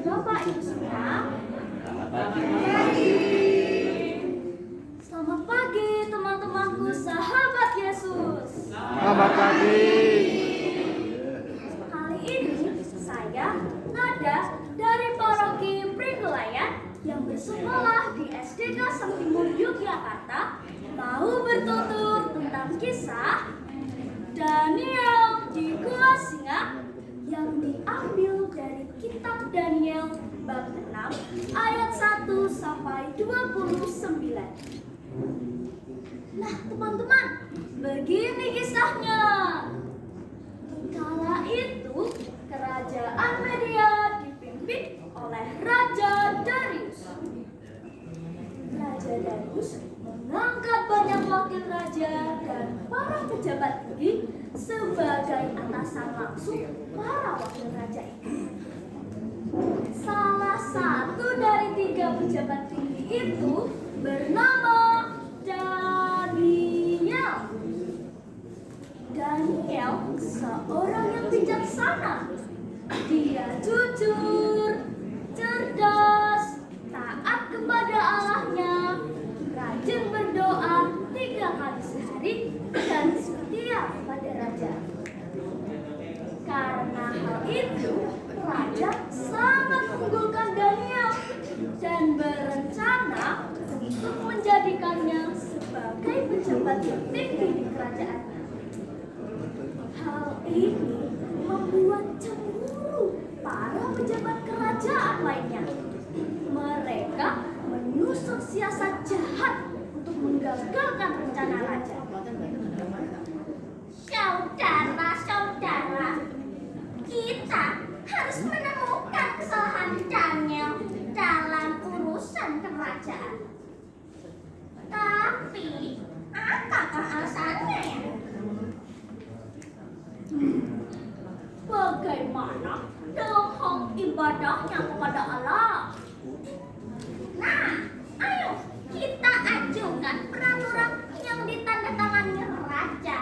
Bapak Ibu semua. Selamat pagi teman-temanku sahabat Yesus. Selamat pagi. Kali ini saya Nada dari Paroki Pringgelayan yang bersekolah di SDK Sentimur Yogyakarta mau bertutur tentang kisah Daniel di Gua Singa yang diambil dari kitab Daniel bab 6 ayat 1 sampai 29. Nah, teman-teman, begini kisahnya. Kala itu, kerajaan Media dipimpin oleh Raja Darius. Raja Darius mengangkat banyak wakil raja dan para pejabat tinggi sebagai atasan langsung para wakil raja itu. Salah satu dari 3 pejabat tinggi itu bernama Daniel. Daniel seorang yang bijaksana. Dia jujur, cerdas, taat kepada Allahnya, rajin berdoa 3 kali sehari, dan setia pada raja. Karena hal itu, raja sangat mengunggulkan Daniel dan berencana untuk menjadikannya sebagai pejabat tertinggi di kerajaannya. Hal ini membuat cemburu para pejabat kerajaan lainnya. Mereka menyusun siasat jahat untuk menggagalkan rencana raja. Saudara-saudara, kita harus menemukan kesalahan Daniel dalam urusan kerajaan. Tapi, apakah alasannya ya? Bagaimana dalam hal ibadahnya kepada Allah? Nah, ayo kita ajukan peraturan yang ditandatangani raja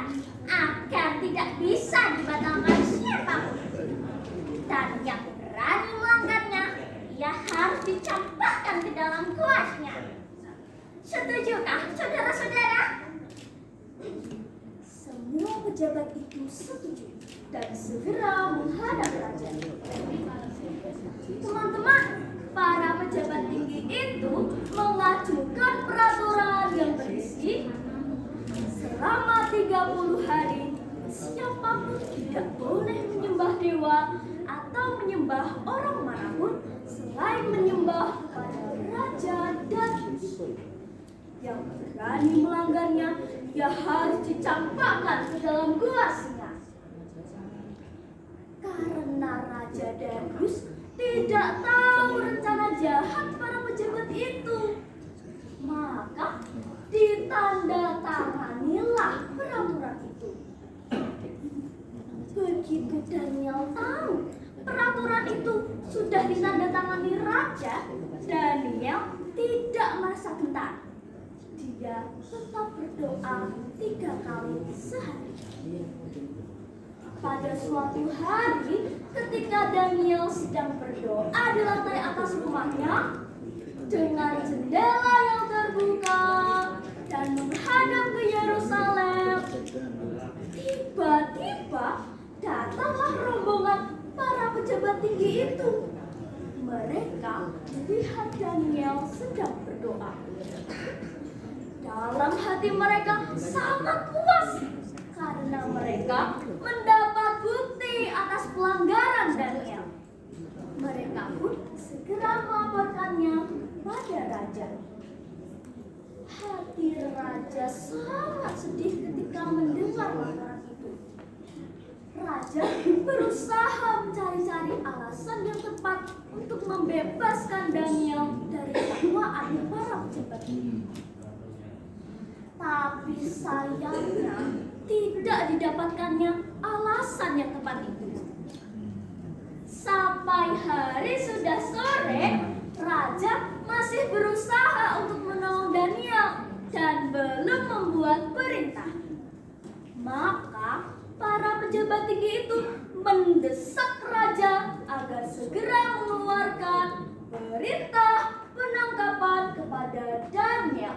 agar tidak bisa dibatalkan siapapun. Dan yang berani melanggarnya, ia harus dicampakkan ke dalam kuasnya. Setujukah saudara-saudara? Semua pejabat itu setuju dan segera menghadap raja. Teman-teman, para pejabat tinggi itu mengajukan peraturan yang berisi selama 30 hari siapapun tidak boleh menyembah dewa atau menyembah orang manapun selain menyembah pada raja Darius. Yang berani melanggarnya, ia harus dicampakkan ke dalam gua singa. Karena Raja Darius tidak tahu rencana jahat para pejabat itu, maka ditandatanganilah peraturan itu. Begitu Daniel tahu peraturan itu sudah ditandatangani raja, Daniel tidak merasa gentar. Dia tetap berdoa 3 kali sehari. Pada suatu hari, ketika Daniel sedang berdoa di lantai atas rumahnya, dengan jendela yang terbuka dan menghadap ke Yerusalem, tiba-tiba datanglah rombongan para pejabat tinggi itu. Mereka melihat Daniel sedang berdoa. Dalam hati mereka sangat puas karena mereka mendapat bukti atas pelanggaran Daniel. Mereka pun segera melaporkannya pada raja. Hati raja sangat sedih ketika mendengar laporan itu. Raja berusaha mencari-cari alasan yang tepat untuk membebaskan Daniel dari dakwaan para pejabat ini. Tapi sayangnya tidak didapatkannya alasan yang tepat itu. Sampai hari sudah sore, raja masih berusaha untuk menolong Daniel dan belum membuat perintah. Maka para pejabat tinggi itu mendesak raja agar segera mengeluarkan memerintah penangkapan kepada Daniel.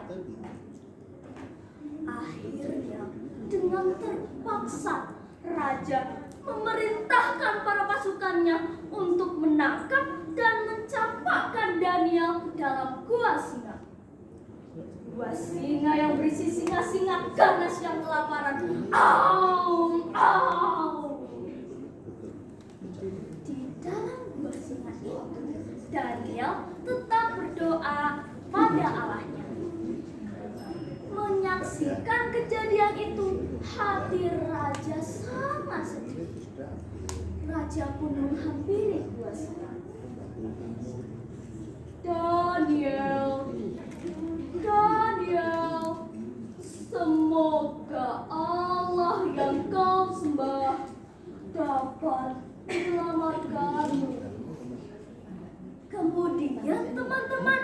Akhirnya, dengan terpaksa, raja memerintahkan para pasukannya untuk menangkap dan mencampakkan Daniel ke dalam gua singa. Gua singa yang berisi singa-singa ganas yang kelaparan. Au, au. Di dalam gua singa itu, Daniel tetap berdoa pada Allahnya. Menyaksikan kejadian itu, hati raja sangat sedih. Raja pun menghampiri gua singa. Daniel, Daniel, semoga Allah yang kau sembah dapat menyelamatkanmu. Kemudian teman-teman,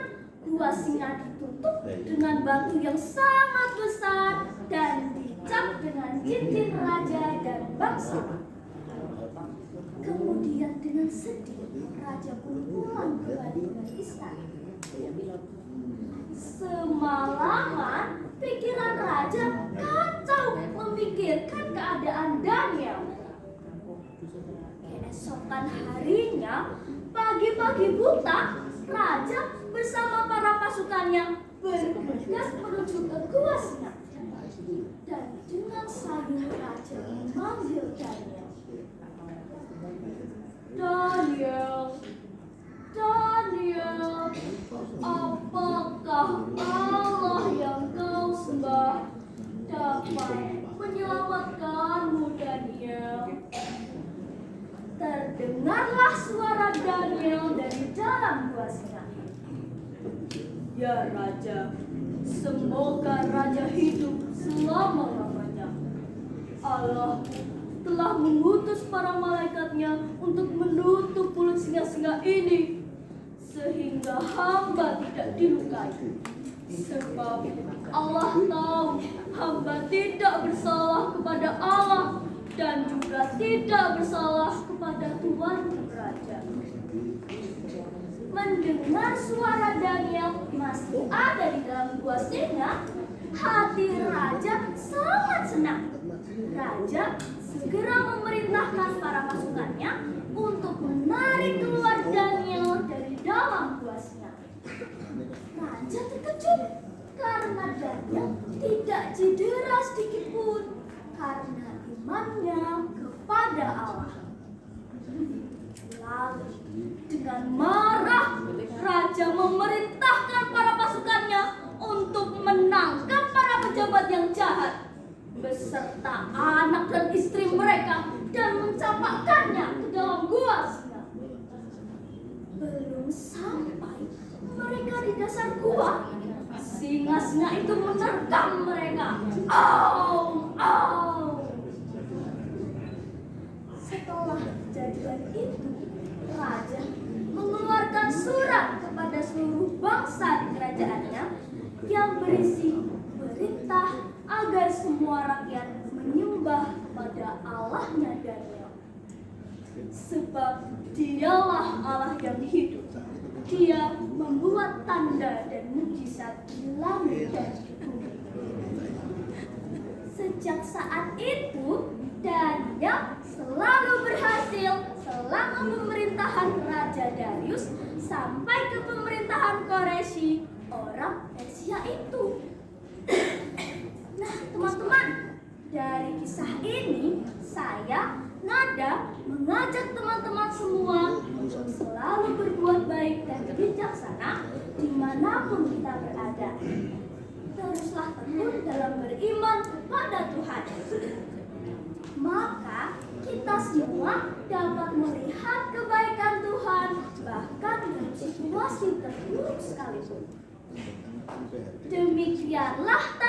gua singa ditutup dengan batu yang sangat besar dan dicap dengan cincin raja dan bangsa. Kemudian dengan sedih, raja pun pulang kembali ke istana. Semalaman pikiran raja kacau memikirkan keadaan Daniel. Keesokan harinya, pagi-pagi buta, raja bersama para pasukannya bergegas menuju ke gua singa. Dan dengan sayang raja memanggil Daniel. Daniel, Daniel, apakah Allah yang kau sembah dapat menyelamatkanmu, Daniel? Terdengarlah suara Daniel dari dalam gua singa. Ya Raja, semoga Raja hidup selama-lamanya. Allah telah mengutus para malaikatnya untuk menutup mulut singa-singa ini, sehingga hamba tidak dilukai. Sebab Allah tahu hamba tidak bersalah kepada Allah dan juga tidak bersalah kepada Tuhan Raja. Mendengar suara Daniel masih ada di dalam gua singa, hati raja sangat senang. Raja segera memerintahkan para pasukannya untuk menarik keluar Daniel dari dalam gua singa. Raja terkejut karena Daniel tidak cedera sedikit pun karena imannya kepada Allah. Lalu dengan marah, raja memerintahkan para pasukannya untuk menangkap para pejabat yang jahat beserta anak dan istri mereka dan mencampakkannya ke dalam gua singa. Belum sampai mereka di dasar gua, singa-singa itu menerkam mereka. Au, au. Setelah kejadian itu, raja mengeluarkan surat kepada seluruh bangsa di kerajaannya yang berisi perintah agar semua rakyat menyembah kepada Allahnya Daniel. Sebab dialah Allah yang hidup. Dia membuat tanda dan mukjizat di langit dan di bumi. Sejak saat itu, Daniel selalu berhasil selama pemerintahan Raja Darius sampai ke pemerintahan Koreshi, orang Persia itu. Nah, teman-teman, dari kisah ini saya, Nada, mengajak teman-teman semua untuk selalu berbuat baik dan bijaksana dimanapun kita berada. Teruslah tekun dalam beriman kepada Tuhan. Maka kita semua dapat melihat kebaikan Tuhan bahkan dalam situasi terburuk sekalipun. Demikianlah